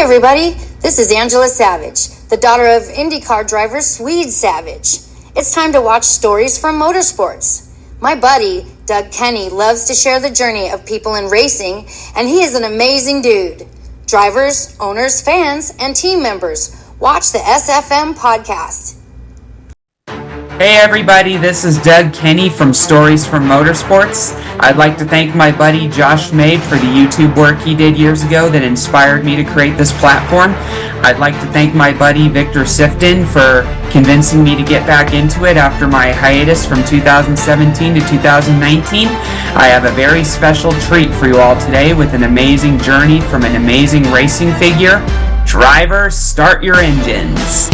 everybody, this is Angela Savage, the daughter of IndyCar driver Swede Savage. It's time to watch stories from motorsports. My buddy, Doug Kenny, loves to share the journey of people in racing, and he is an amazing dude. Drivers, owners, fans, and team members, watch the SFM podcast. Hey everybody, this is Doug Kenny from Stories from Motorsports. I'd like to thank my buddy Josh Mabe for the YouTube work he did years ago that inspired me to create this platform. I'd like to thank my buddy Victor Sifton for convincing me to get back into it after my hiatus from 2017 to 2019. I have a very special treat for you all today with an amazing journey from an amazing racing figure. Drivers, start your engines.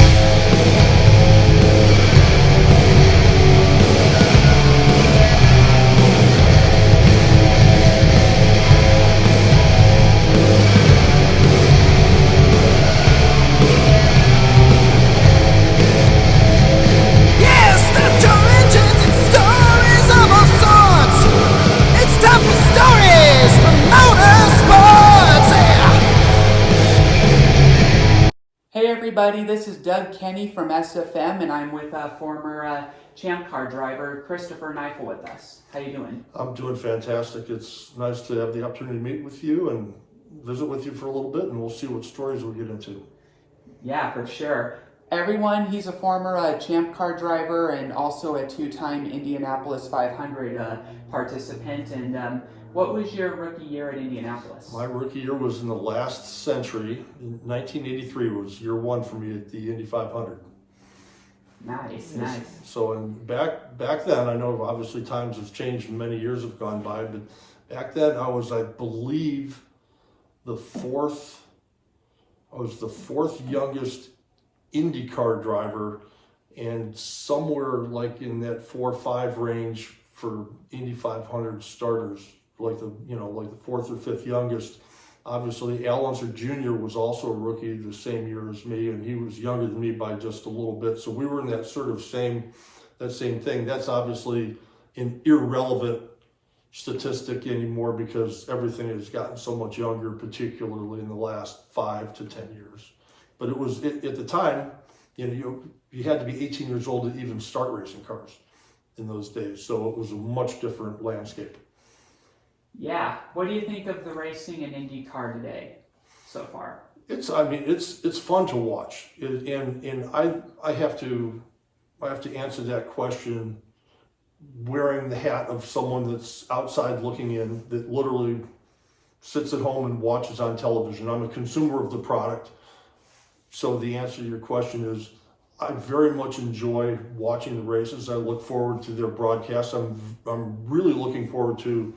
Hey everybody, this is Doug Kenny from SFM, and I'm with former Champ Car driver Christopher Kneifel with us. How you doing? I'm doing fantastic. It's nice to have the opportunity to meet with you and visit with you for a little bit, and we'll see what stories we'll get into. Yeah, for sure. Everyone, he's a former Champ Car driver and also a two-time Indianapolis 500 participant. And what was your rookie year at Indianapolis? My rookie year was in the last century. In 1983 was year one for me at the Indy 500. Nice. So, and back then, I know obviously times have changed and many years have gone by, but back then I believe, the fourth youngest IndyCar driver, and somewhere like in that 4 or 5 range for Indy 500 starters, like the fourth or fifth youngest. Obviously, Al Unser Jr. was also a rookie the same year as me, and he was younger than me by just a little bit. So we were in that sort of same thing. That's obviously an irrelevant statistic anymore because everything has gotten so much younger, particularly in the last 5 to 10 years. But it was at the time, you had to be 18 years old to even start racing cars in those days. So it was a much different landscape. Yeah. What do you think of the racing in IndyCar today so far? It's fun to watch, and I have to answer that question wearing the hat of someone that's outside looking in, that literally sits at home and watches on television. I'm a consumer of the product. So the answer to your question is, I very much enjoy watching the races. I look forward to their broadcasts. I'm really looking forward to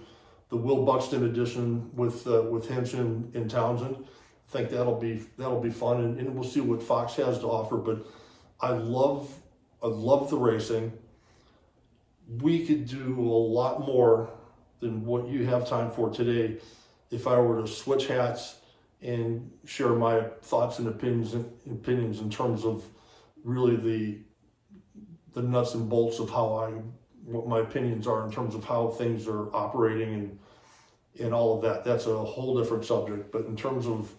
the Will Buxton edition with Hinch and Townsend. I think that'll be fun, and we'll see what Fox has to offer. But I love the racing. We could do a lot more than what you have time for today if I were to switch hats and share my thoughts and opinions in terms of really the nuts and bolts of what my opinions are in terms of how things are operating and all of that. That's a whole different subject. But in terms of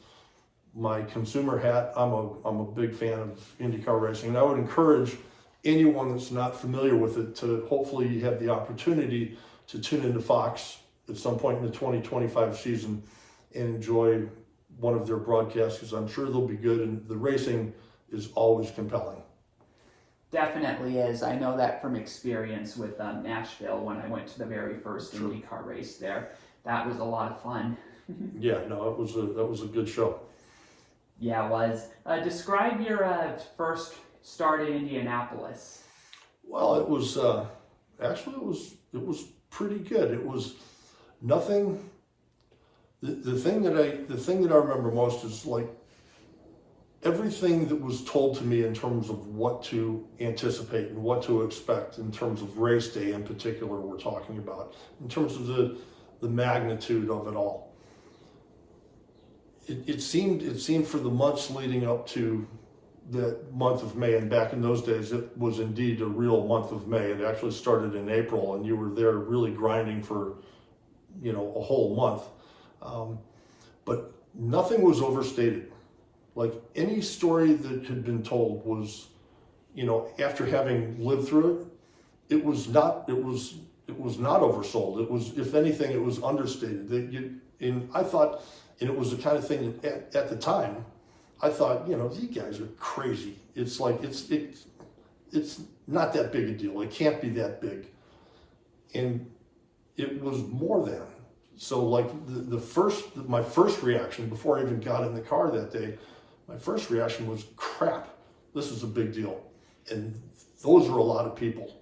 my consumer hat, I'm a big fan of IndyCar racing, and I would encourage anyone that's not familiar with it to hopefully have the opportunity to tune into Fox at some point in the 2025 season and enjoy one of their broadcasts, because I'm sure they'll be good, and the racing is always compelling. Definitely is. I know that from experience with Nashville when I went to the very first IndyCar race there. That was a lot of fun. Yeah, no, that was a good show. Yeah, it was. Describe your first start in Indianapolis. Well, it was pretty good. It was nothing. The thing that I remember most is like everything that was told to me in terms of what to anticipate and what to expect in terms of race day in particular. We're talking about in terms of the magnitude of it all. It seemed for the months leading up to the month of May, and back in those days, it was indeed a real month of May. It actually started in April, and you were there really grinding for, a whole month. But nothing was overstated. Like any story that had been told was, after having lived through it, it was not oversold. It was, if anything, it was understated. I thought, and it was the kind of thing that at the time, I thought, these guys are crazy. It's like, it's not that big a deal. It can't be that big. And it was more than. So like my first reaction before I even got in the car that day, my first reaction was, crap, this is a big deal. And those are a lot of people.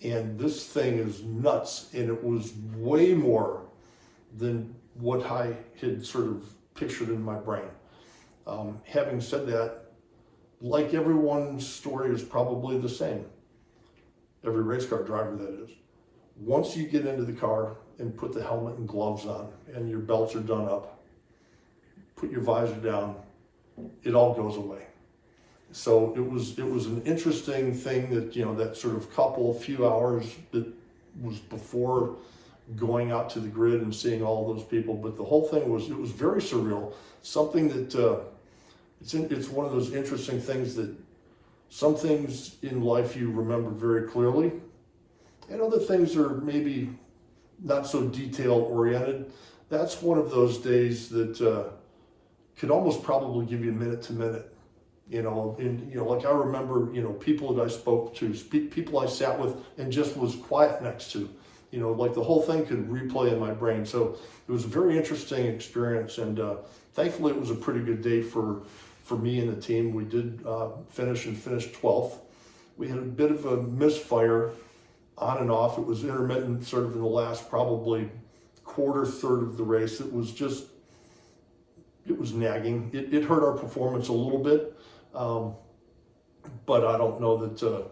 And this thing is nuts. And it was way more than what I had sort of pictured in my brain. Having said that, like everyone's story is probably the same. Every race car driver, that is. Once you get into the car and put the helmet and gloves on and your belts are done up, put your visor down, it all goes away. So it was an interesting thing that, that sort of few hours that was before going out to the grid and seeing all those people. But the whole thing was very surreal. Something that, it's one of those interesting things that some things in life you remember very clearly, and other things are maybe not so detail oriented. That's one of those days that could almost probably give you minute to minute. Like I remember, people that I spoke to, people I sat with and just was quiet next to, like the whole thing could replay in my brain. So it was a very interesting experience, and thankfully it was a pretty good day for me and the team. We did finish 12th. We had a bit of a misfire on and off. It was intermittent sort of in the last probably third of the race. It was nagging. It hurt our performance a little bit. But I don't know that,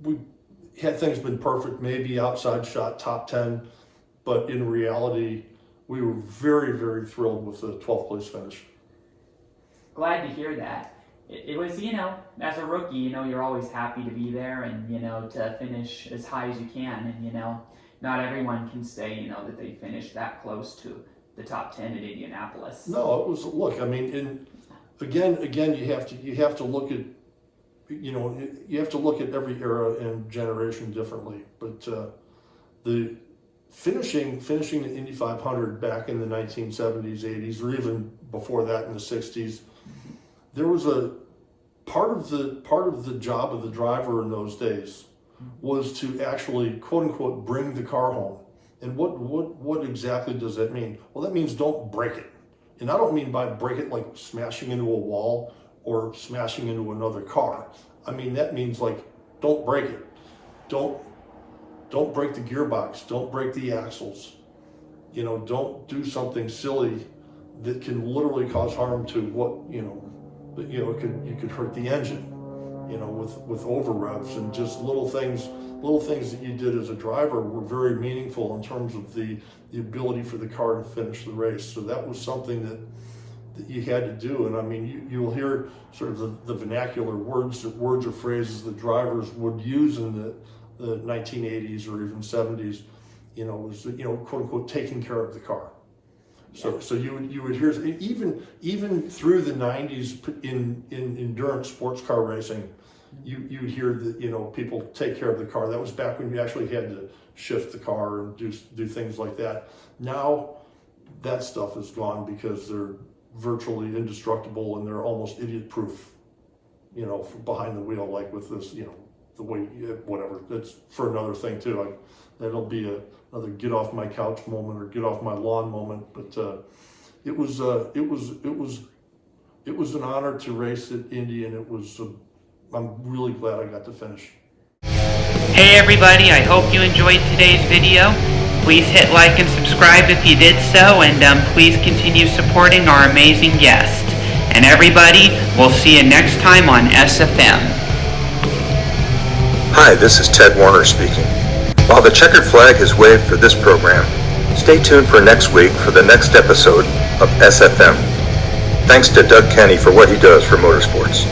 we had things been perfect, maybe outside shot top 10, but in reality, we were very, very thrilled with the 12th place finish. Glad to hear that. It was, as a rookie, you're always happy to be there and, to finish as high as you can. And, not everyone can say, that they finished that close to the top 10 at Indianapolis. No, it was, look, I mean, again, you have to look at, you have to look at every era and generation differently. But the finishing the Indy 500 back in the 1970s, 80s, or even before that in the 60s, there was a part of the job of the driver in those days was to actually, quote unquote, bring the car home. And what exactly does that mean? Well, that means don't break it. And I don't mean by break it like smashing into a wall or smashing into another car. I mean, that means like, don't break it. Don't break the gearbox. Don't break the axles. Don't do something silly that can literally cause harm to you could hurt the engine, with over revs, and just little things that you did as a driver were very meaningful in terms of the ability for the car to finish the race. So that was something that you had to do. And I mean, you'll hear sort of the vernacular words or phrases that drivers would use in the 1980s or even 70s, was, quote unquote, taking care of the car. So you would hear, even through the 90s in endurance sports car racing, you would hear that, people take care of the car. That was back when you actually had to shift the car and do things like that. Now that stuff is gone because they're virtually indestructible and they're almost idiot proof, behind the wheel, like with this, the way, whatever. That's for another thing too. That'll be another get off my couch moment or get off my lawn moment. But it was an honor to race at Indy, and I'm really glad I got to finish. Hey everybody, I hope you enjoyed today's video. Please hit like and subscribe if you did so, and please continue supporting our amazing guest. And everybody, we'll see you next time on SFM. Hi, this is Ted Warner speaking. While the checkered flag is waved for this program, stay tuned for next week for the next episode of SFM. Thanks to Doug Kenny for what he does for motorsports.